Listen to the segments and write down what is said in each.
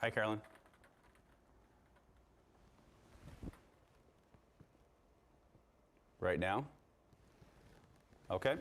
Hi, Carolyn. Right now? Okay.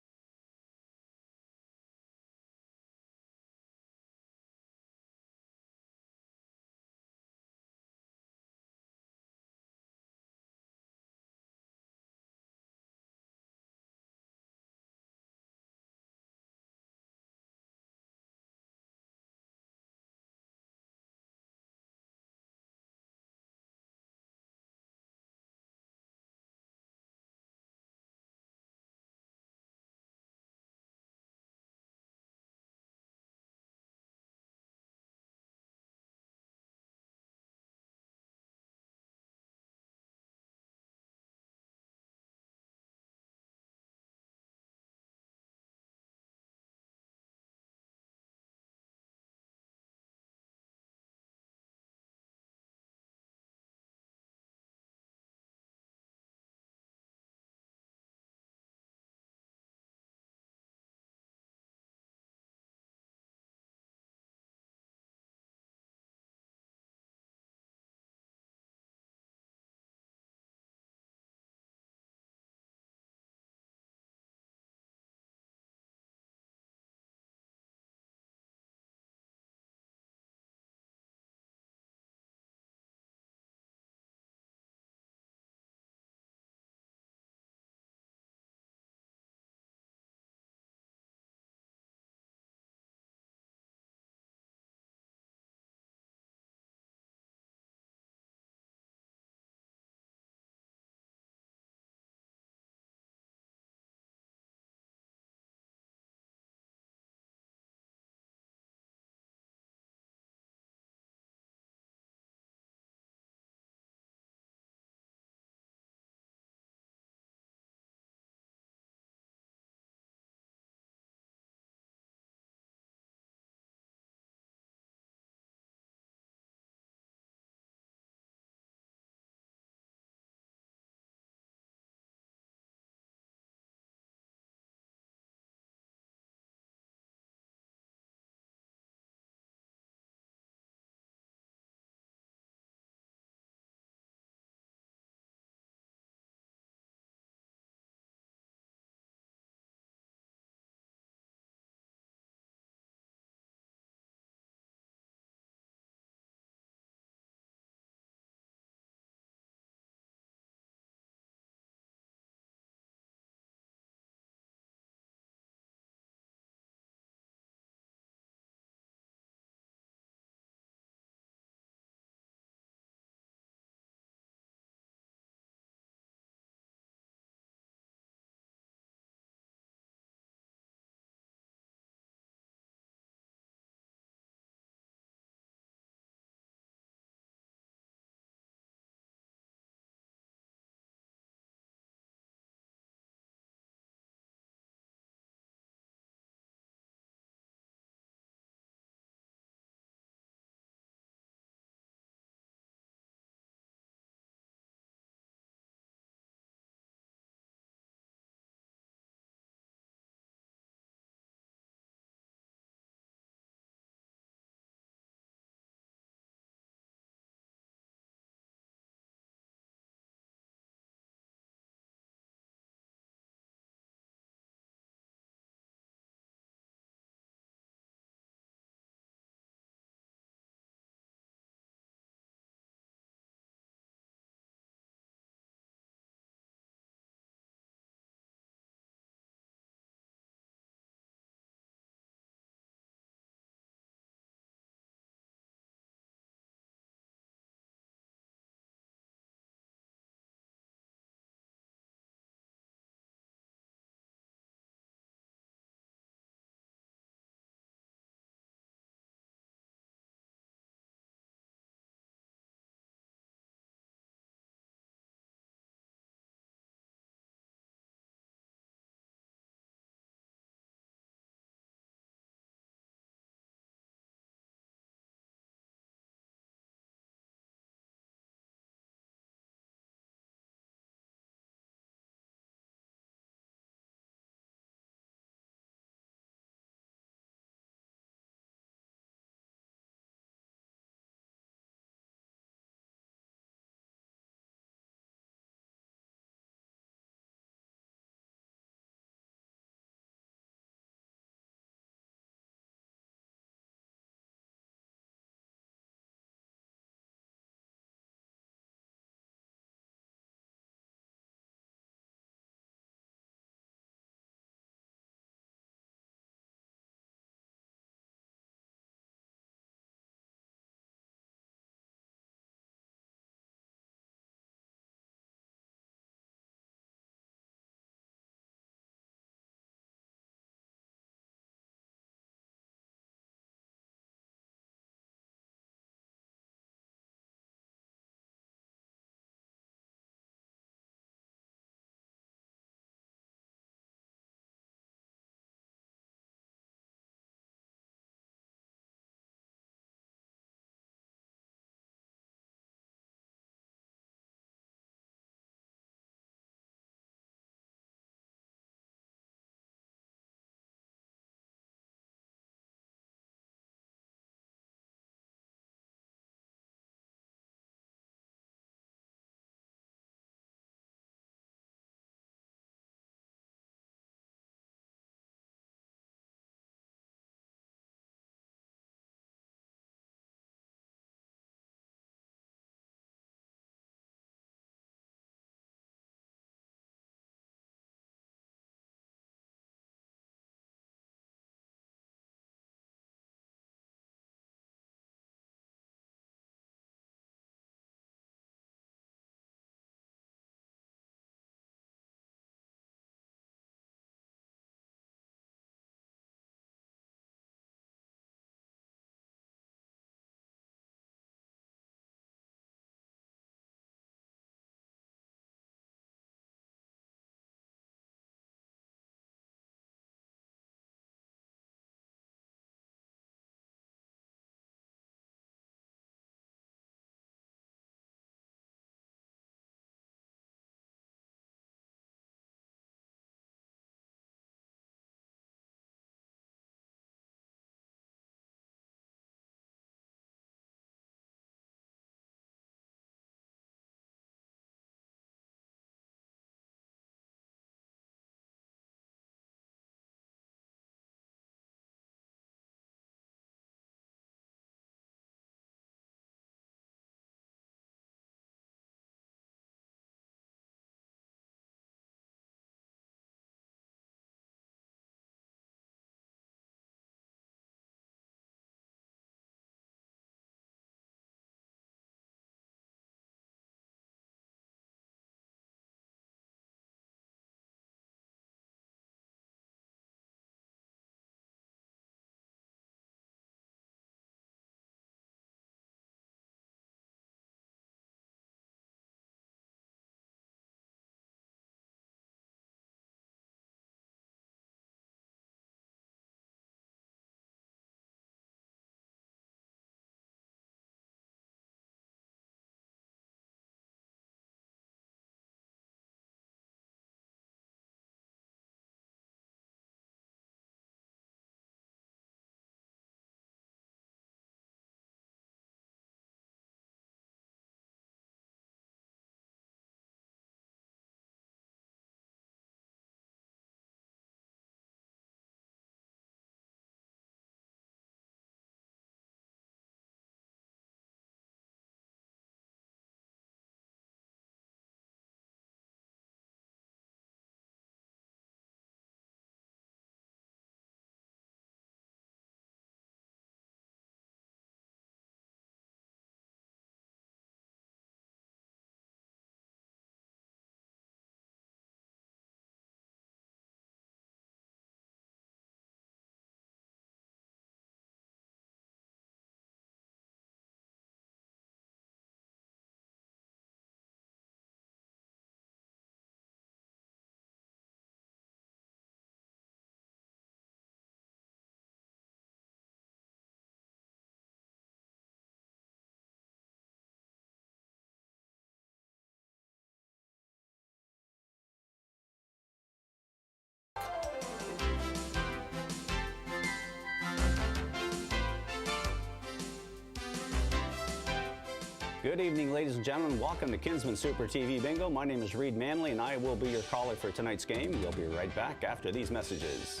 Good evening, ladies and gentlemen. Welcome to Kinsmen Super TV Bingo. My name is Reed Manley, and I will be your caller for tonight's game. We'll be right back after these messages.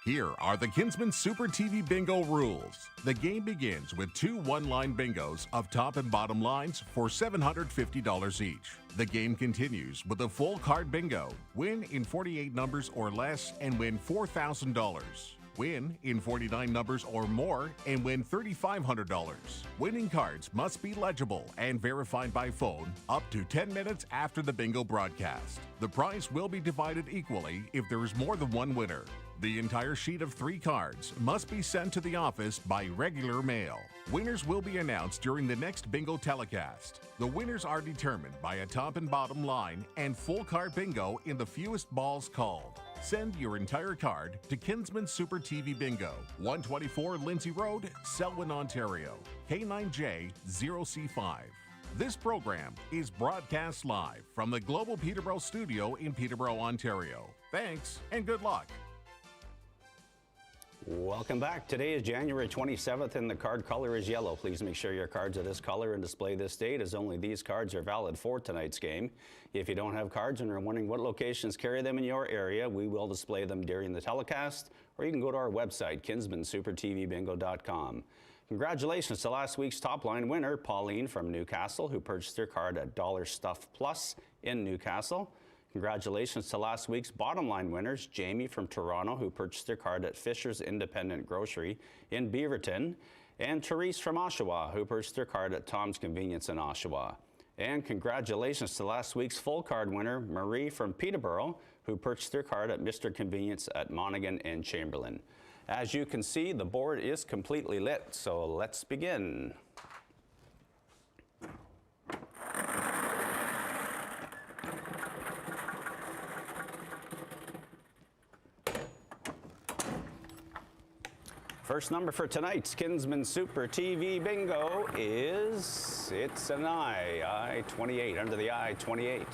Here are the Kinsmen Super TV Bingo rules. The game begins with two one-line bingos of top and bottom lines for $750 each. The game continues with a full card bingo. Win in 48 numbers or less and win $4,000. Win in 49 numbers or more and win $3,500. Winning cards must be legible and verified by phone up to 10 minutes after the bingo broadcast. The prize will be divided equally if there is more than one winner. The entire sheet of 3 cards must be sent to the office by regular mail. Winners will be announced during the next bingo telecast. The winners are determined by a top and bottom line and full card bingo in the fewest balls called. Send your entire card to Kinsmen Super TV Bingo, 124 Lindsay Road, Selwyn, Ontario, K9J0C5. This program is broadcast live from the Global Peterborough studio in Peterborough, Ontario. Thanks and good luck. Welcome back. Today is January 27th and the card color is yellow. Please make sure your cards are this color and display this date, as only these cards are valid for tonight's game. If you don't have cards and are wondering what locations carry them in your area, we will display them during the telecast, or you can go to our website, kinsmensupertvbingo.com. Congratulations to last week's top line winner, Pauline from Newcastle, who purchased her card at Dollar Stuff Plus in Newcastle. Congratulations to last week's bottom line winners, Jamie from Toronto, who purchased their card at Fisher's Independent Grocery in Beaverton, and Therese from Oshawa, who purchased their card at Tom's Convenience in Oshawa. And congratulations to last week's full card winner, Marie from Peterborough, who purchased their card at Mr. Convenience at Monaghan and Chamberlain. As you can see, the board is completely lit, so let's begin. First number for tonight's Kinsmen Super TV Bingo is, it's an I-28, under the I-28.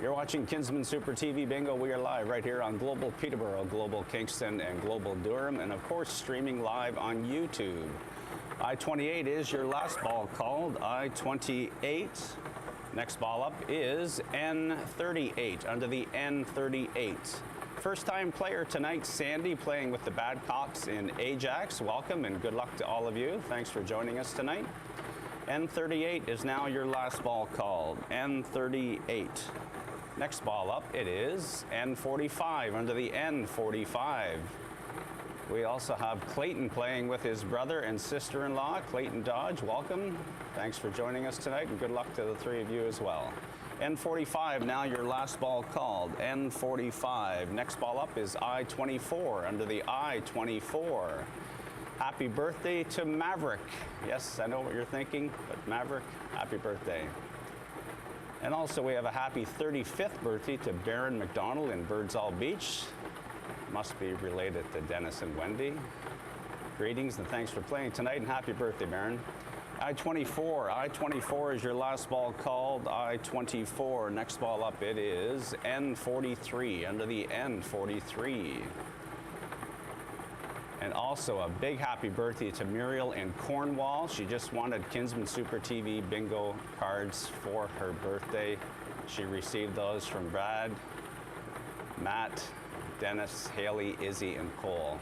You're watching Kinsmen Super TV Bingo. We are live right here on Global Peterborough, Global Kingston, and Global Durham, and of course streaming live on YouTube. I-28 is your last ball called, I-28. Next ball up is N-38, under the N-38. First-time player tonight, Sandy, playing with the Badcocks in Ajax. Welcome and good luck to all of you. Thanks for joining us tonight. N38 is now your last ball called, N38. Next ball up, it is N45, under the N45. We also have Clayton playing with his brother and sister-in-law, Clayton Dodge. Welcome. Thanks for joining us tonight, and good luck to the three of you as well. N45, now your last ball called, N45. Next ball up is I-24, under the I-24. Happy birthday to Maverick. Yes, I know what you're thinking, but Maverick, happy birthday. And also we have a happy 35th birthday to Baron McDonald in Birdsall Beach. Must be related to Dennis and Wendy. Greetings and thanks for playing tonight, and happy birthday, Baron. I-24 is your last ball called, I-24. Next ball up, it is N43, under the N43. And also a big happy birthday to Muriel in Cornwall. She just wanted Kinsmen Super TV Bingo cards for her birthday. She received those from Brad, Matt, Dennis, Haley, Izzy, and Cole.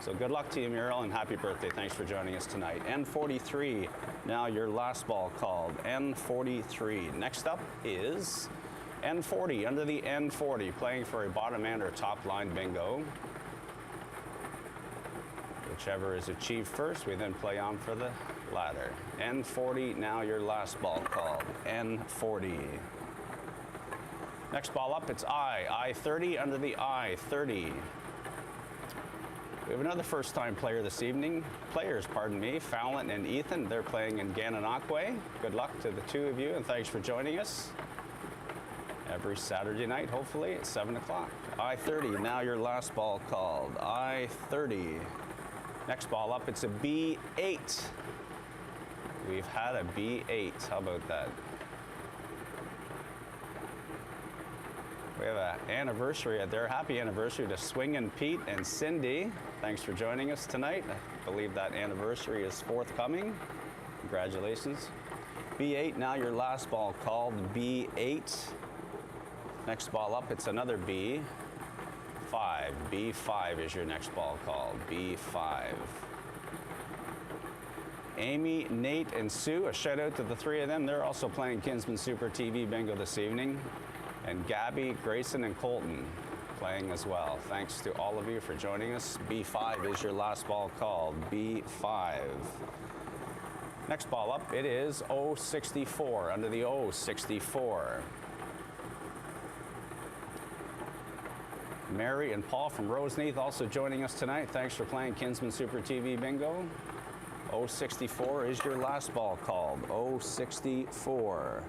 So good luck to you, Muriel, and happy birthday. Thanks for joining us tonight. N43, now your last ball called. N43. Next up is N40, under the N40, playing for a bottom and or top line bingo. Whichever is achieved first, we then play on for the ladder. N40, now your last ball called. N40. Next ball up, it's I30, under the I30. We have another first-time player this evening. Players, pardon me, Fallon and Ethan. They're playing in Gananoque. Good luck to the two of you, and thanks for joining us every Saturday night, hopefully at 7 o'clock. I30, now your last ball called. I30. Next ball up, it's a B8. We've had a B8. How about that? We have an anniversary there. Happy anniversary to Swingin' Pete and Cindy. Thanks for joining us tonight. I believe that anniversary is forthcoming. Congratulations. B8, now your last ball called. B8. Next ball up, it's another B. 5. B5 is your next ball called. B5. Amy, Nate, and Sue, a shout out to the three of them. They're also playing Kinsmen Super TV Bingo this evening. And Gabby, Grayson, and Colton playing as well. Thanks to all of you for joining us. B5 is your last ball called. B5. Next ball up, it is 064, under the 064. Mary and Paul from Roseneath also joining us tonight. Thanks for playing Kinsmen Super TV Bingo. 064 is your last ball called. 064.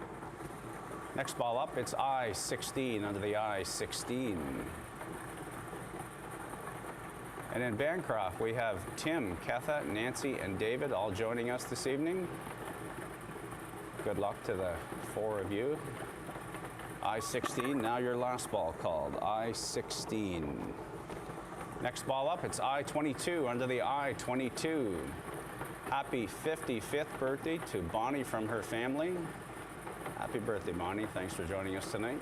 Next ball up, it's I16, under the I16. And in Bancroft, we have Tim, Ketha, Nancy, and David all joining us this evening. Good luck to the four of you. I16, now your last ball called. I16. Next ball up, it's I22, under the I22. Happy 55th birthday to Bonnie from her family. Happy birthday, Bonnie. Thanks for joining us tonight.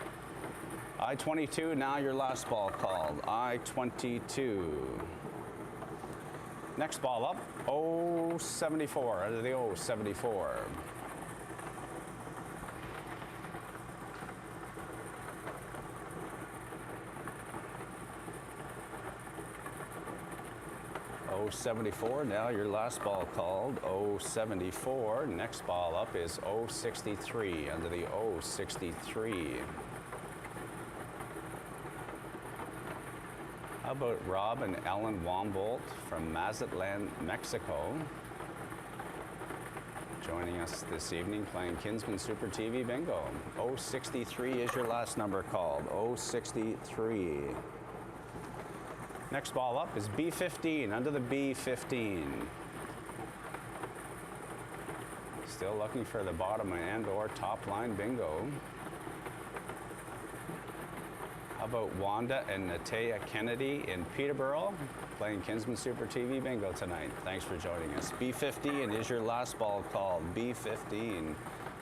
I22, now your last ball called. I22. Next ball up, 074, under the 074. .074, now your last ball called. 074. Next ball up is 063, under the 063. How about Rob and Ellen Wombolt from Mazatlan, Mexico, joining us this evening playing Kinsmen Super TV Bingo. 063 is your last number called. 063. Next ball up is B15, under the B15. Still looking for the bottom and or top line bingo. How about Wanda and Natea Kennedy in Peterborough, playing Kinsmen Super TV Bingo tonight. Thanks for joining us. B15 is your last ball called. B15.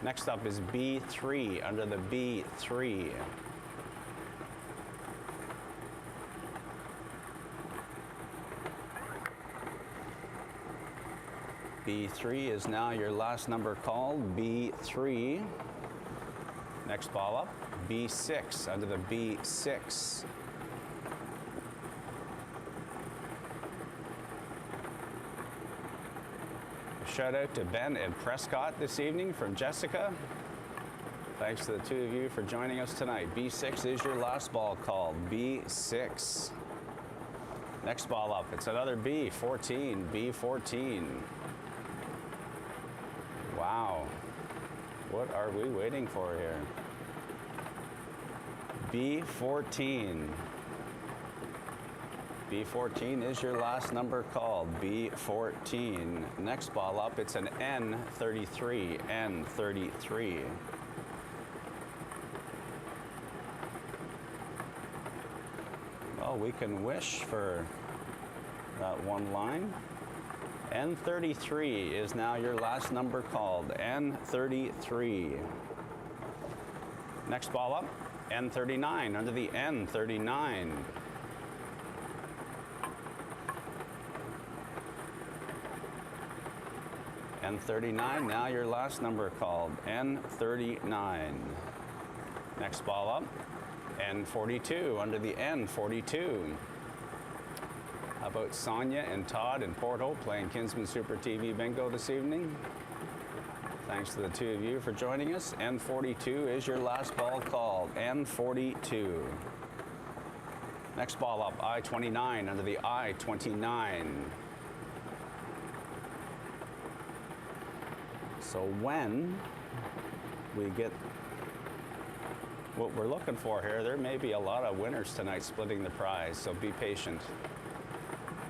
Next up is B3, under the B3. B3 is now your last number called. B3. Next ball up, B6, under the B6. A shout out to Ben and Prescott this evening from Jessica. Thanks to the two of you for joining us tonight. B6 is your last ball called. B6. Next ball up, it's another B14, B14. Wow, what are we waiting for here? B14. B14 is your last number called. B14. Next ball up, it's an N33, N33. Well, we can wish for that one line. N33 is now your last number called. N33. Next ball up, N39, under the N39. N39, now your last number called, N39. Next ball up, N42, under the N42. How about Sonia and Todd in Port Hope playing Kinsmen Super TV Bingo this evening? Thanks to the two of you for joining us. N42 is your last ball called, N42. Next ball up, I-29, under the I-29. So when we get what we're looking for here, there may be a lot of winners tonight splitting the prize, so be patient.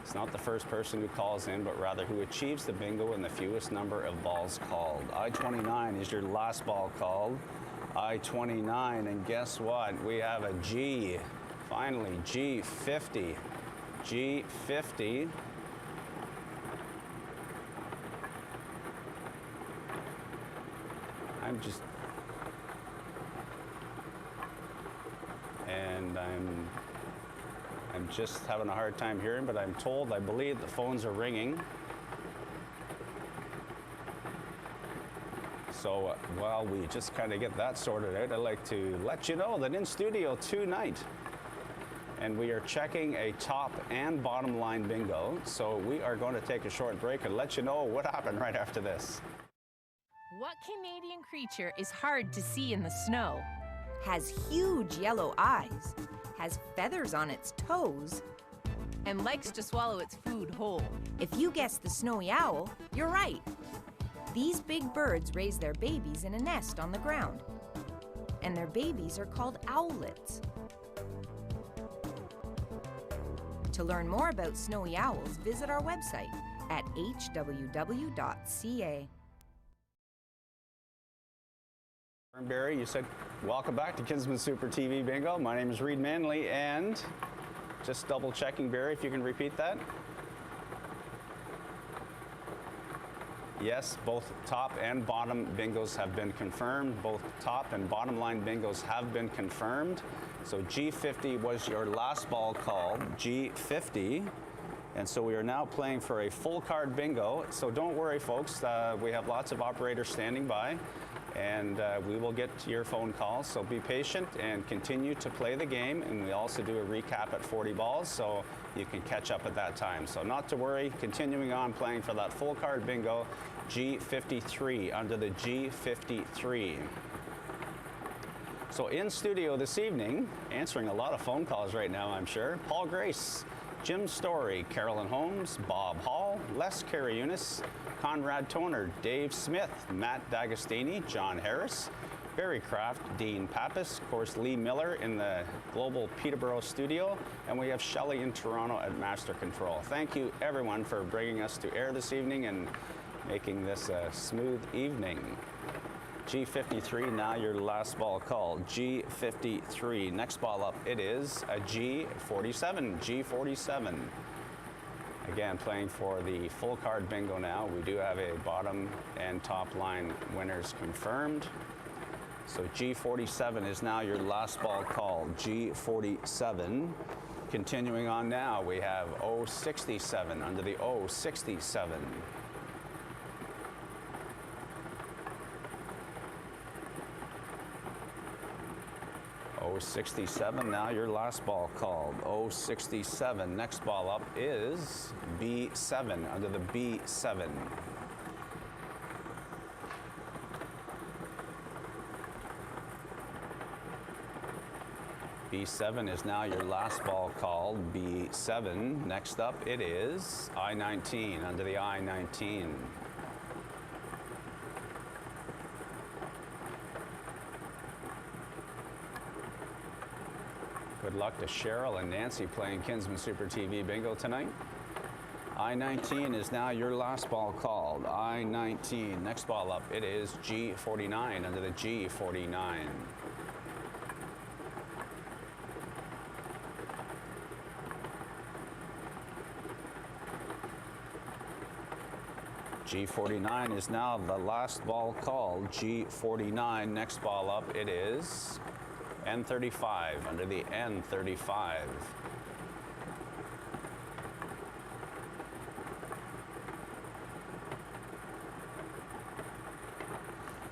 It's not the first person who calls in, but rather who achieves the bingo in the fewest number of balls called. I-29 is your last ball called. I-29, and guess what? We have a G. Finally, G50. G50. I'm just having a hard time hearing, but I'm told, I believe the phones are ringing. So while we just kind of get that sorted out, I'd like to let you know that in studio tonight, and we are checking a top and bottom line bingo. So we are going to take a short break and let you know what happened right after this. What Canadian creature is hard to see in the snow? Has huge yellow eyes, has feathers on its toes, And likes to swallow its food whole. If you guess the snowy owl, you're right. These big birds raise their babies in a nest on the ground, and their babies are called owlets. To learn more about snowy owls, visit our website at hww.ca. Barry, you said welcome back to Kinsmen Super TV Bingo. My name is Reed Manley, and just double checking, Barry, if you can repeat that. Yes, both top and bottom bingos have been confirmed. Both top and bottom line bingos have been confirmed. So G50 was your last ball called, G50. And so we are now playing for a full card bingo. So don't worry, folks. We have lots of operators standing by, and we will get to your phone calls. So be patient and continue to play the game. And we also do a recap at 40 balls, so you can catch up at that time. So not to worry, continuing on playing for that full card bingo, G53, under the G53. So in studio this evening, answering a lot of phone calls right now, I'm sure, Paul Grace, Jim Story, Carolyn Holmes, Bob Hall, Les Carriunas, Conrad Toner, Dave Smith, Matt D'Agostini, John Harris, Barry Kraft, Dean Pappas, of course Lee Miller in the global Peterborough studio, and we have Shelley in Toronto at Master Control. Thank you everyone for bringing us to air this evening and making this a smooth evening. G53, now your last ball called, G53. Next ball up, it is a G47, G47. Again, playing for the full card bingo now. We do have a bottom and top line winners confirmed. So G47 is now your last ball called, G47. Continuing on now, we have 067 under the 067. 067, now your last ball called, 067. Next ball up is B7, under the B7. B7 is now your last ball called, B7. Next up it is I-19, under the I-19. Good luck to Cheryl and Nancy playing Kinsmen Super TV Bingo tonight. I-19 is now your last ball called, I-19. Next ball up, it is G49, under the G49. G49 is now the last ball called, G49. Next ball up, it is N35, under the N35.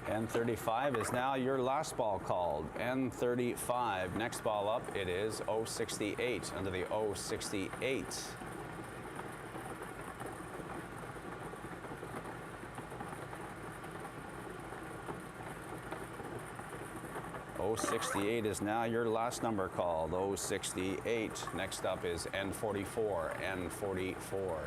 N35 is now your last ball called. N35. Next ball up, it is 068 under the 068. .068 is now your last number called. 068. Next up is N44. N44.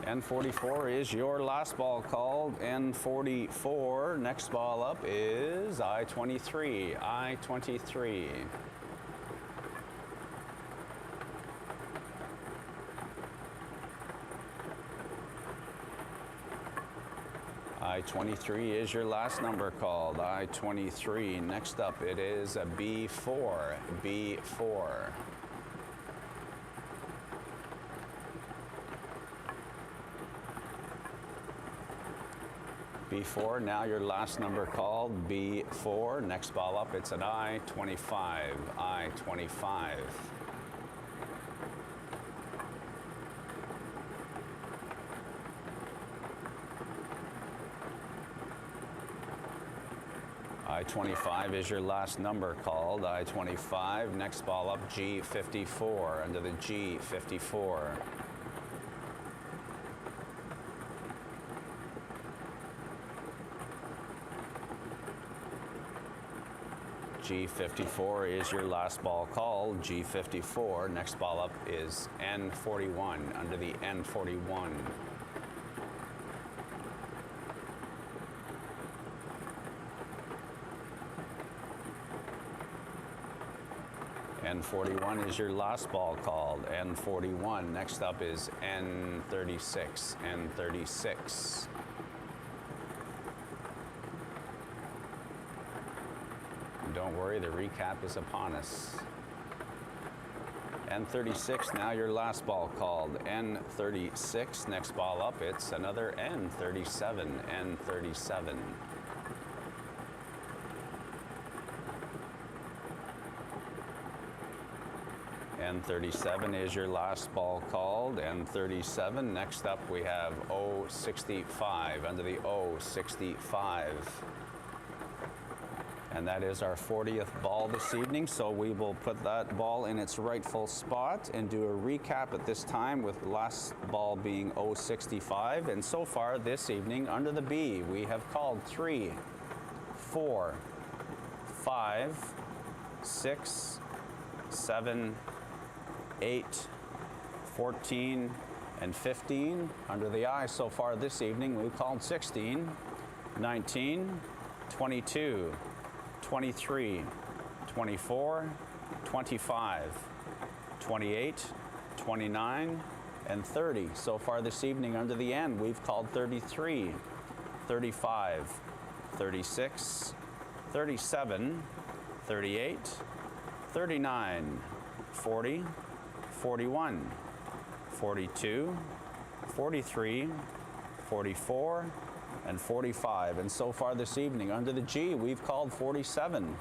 N44 is your last ball called. N44. Next ball up is I-23. I-23. I-23 is your last number called. I-23. Next up it is a B4. B4. B4, now your last number called, B4. Next ball up, it's an I-25, I-25. I-25 is your last number called, I-25. Next ball up, G54, under the G54. G54 is your last ball called, G54. Next ball up is N41, under the N41. N41 is your last ball called, N41. Next up is N36, N36. Don't worry, the recap is upon us. N36, now your last ball called. N36, next ball up, it's another N37, N37. N37 is your last ball called. N37, next up we have 065, under the 065. And that is our 40th ball this evening, so we will put that ball in its rightful spot and do a recap at this time, with the last ball being 065. And so far this evening, under the B, we have called 3, 4, 5, 6, 7, 8, 14, and 15. Under the I so far this evening, we've called 16, 19, 22, 23, 24, 25, 28, 29, and 30. So far this evening under the N, we've called 33, 35, 36, 37, 38, 39, 40, 41, 42, 43, 44, and 45. And so far this evening under the G, we've called 47,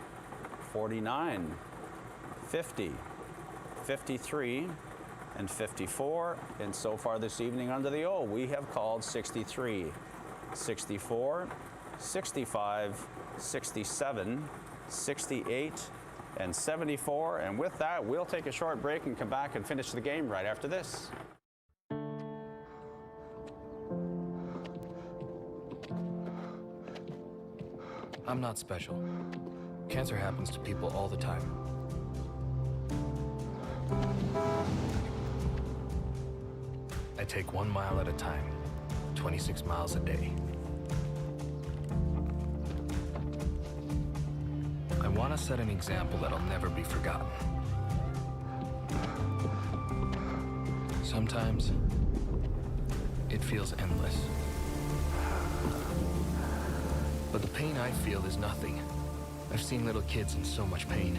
49, 50, 53, and 54. And so far this evening under the O, we have called 63, 64, 65, 67, 68, and 74. And with that, we'll take a short break and come back and finish the game right after this. I'm not special. Cancer happens to people all the time. I take 1 mile at a time, 26 miles a day. I want to set an example that'll never be forgotten. Sometimes it feels endless. But the pain I feel is nothing. I've seen little kids in so much pain.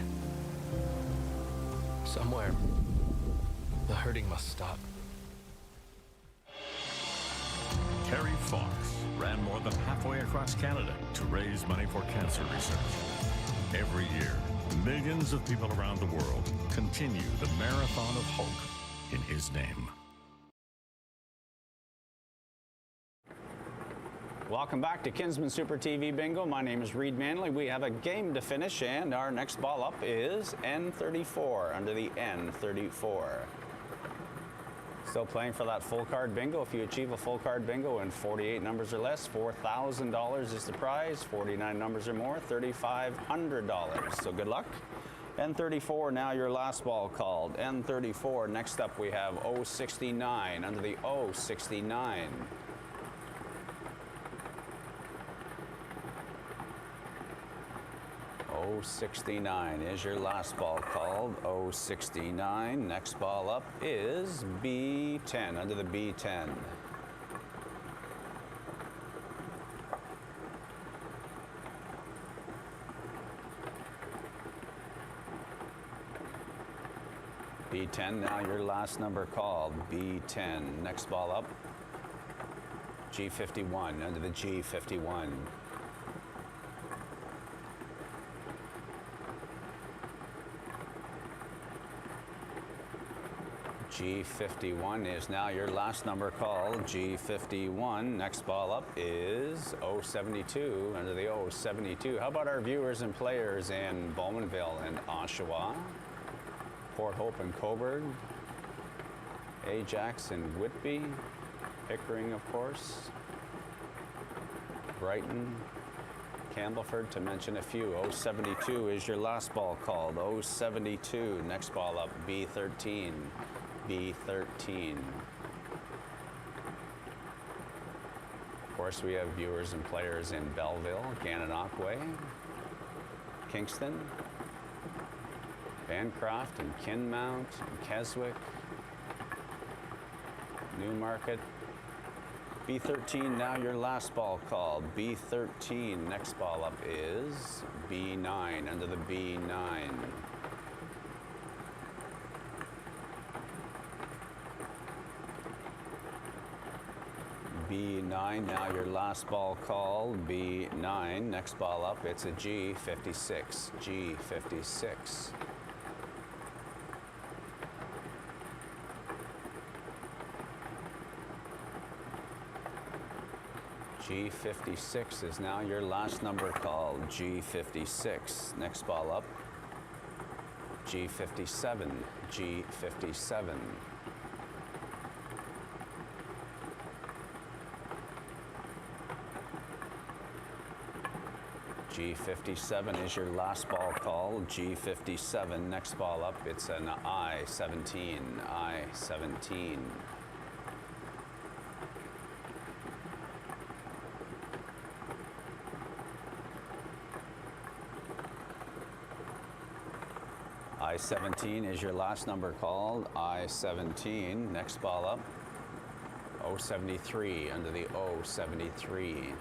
Somewhere, the hurting must stop. Terry Fox ran more than halfway across Canada to raise money for cancer research. Every year, millions of people around the world continue the marathon of hope in his name. Welcome back to Kinsmen Super TV Bingo. My name is Reed Manley. We have a game to finish, and our next ball up is N34, under the N34. Still playing for that full card bingo. If you achieve a full card bingo in 48 numbers or less, $4,000 is the prize. 49 numbers or more, $3,500. So good luck. N34, now your last ball called. N34, next up we have 069, under the 069. O69 is your last ball called. O69. Next ball up is B10, under the B10. B10, now your last number called. B10. Next ball up, G51, under the G51. G51 is now your last number called. G51. Next ball up is 072, under the 072. How about our viewers and players in Bowmanville and Oshawa, Port Hope and Coburg, Ajax and Whitby, Pickering, of course, Brighton, Campbellford, to mention a few. 072 is your last ball called. 072. Next ball up, B13. B13. Of course, we have viewers and players in Belleville, Gananoque, Kingston, Bancroft, and Kinmount, and Keswick, Newmarket. B13, now your last ball called. B13, next ball up is B9, under the B9. B9, now your last ball called. B9, next ball up, it's a G56, G56. G56 is now your last number called. G56. Next ball up, G57, G57. G57 is your last ball called. G57. Next ball up, it's an I-17, I-17. I-17 is your last number called. I-17. Next ball up, 073, under the 073.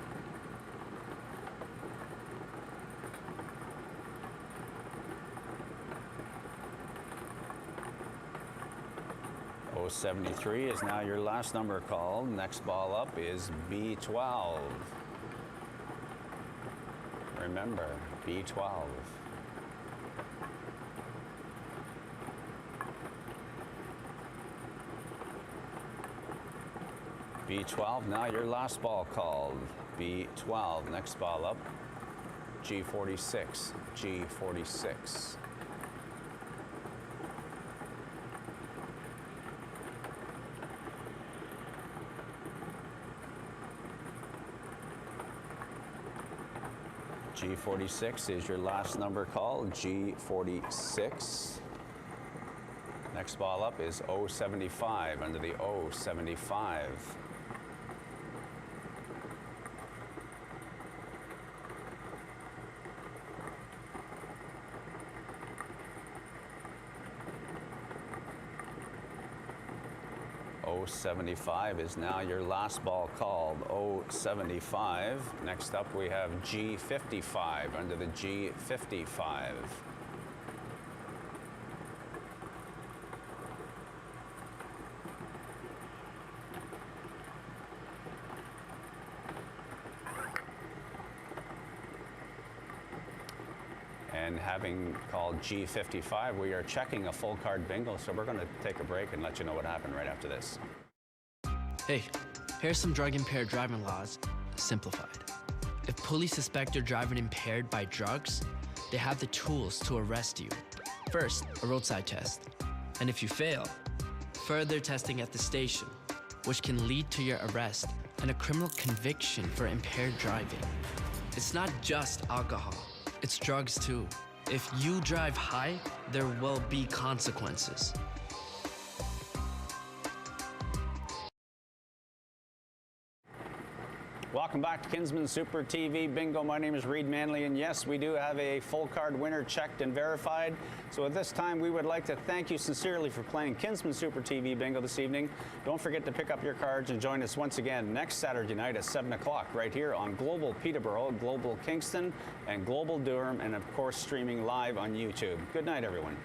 O73 is now your last number called. Next ball up is B12. Remember, B12. B12, now your last ball called. B12, next ball up, G46, G46. G46 is your last number called. G46. Next ball up is 075, under the 075. O75 is now your last ball called. O75. Next up we have G55, under the G55. having called G55. We are checking a full card bingo, so we're going to take a break and let you know what happened right after this. Hey, here's some drug-impaired driving laws, simplified. If police suspect you're driving impaired by drugs, they have the tools to arrest you. First, a roadside test. And if you fail, further testing at the station, which can lead to your arrest and a criminal conviction for impaired driving. It's not just alcohol, it's drugs too. If you drive high, there will be consequences. Welcome back to Kinsmen Super TV Bingo. My name is Reed Manley, and yes, we do have a full card winner checked and verified. So at this time, we would like to thank you sincerely for playing Kinsmen Super TV Bingo this evening. Don't forget to pick up your cards and join us once again next Saturday night at 7 o'clock right here on Global Peterborough, Global Kingston, and Global Durham, and of course streaming live on YouTube. Good night, everyone.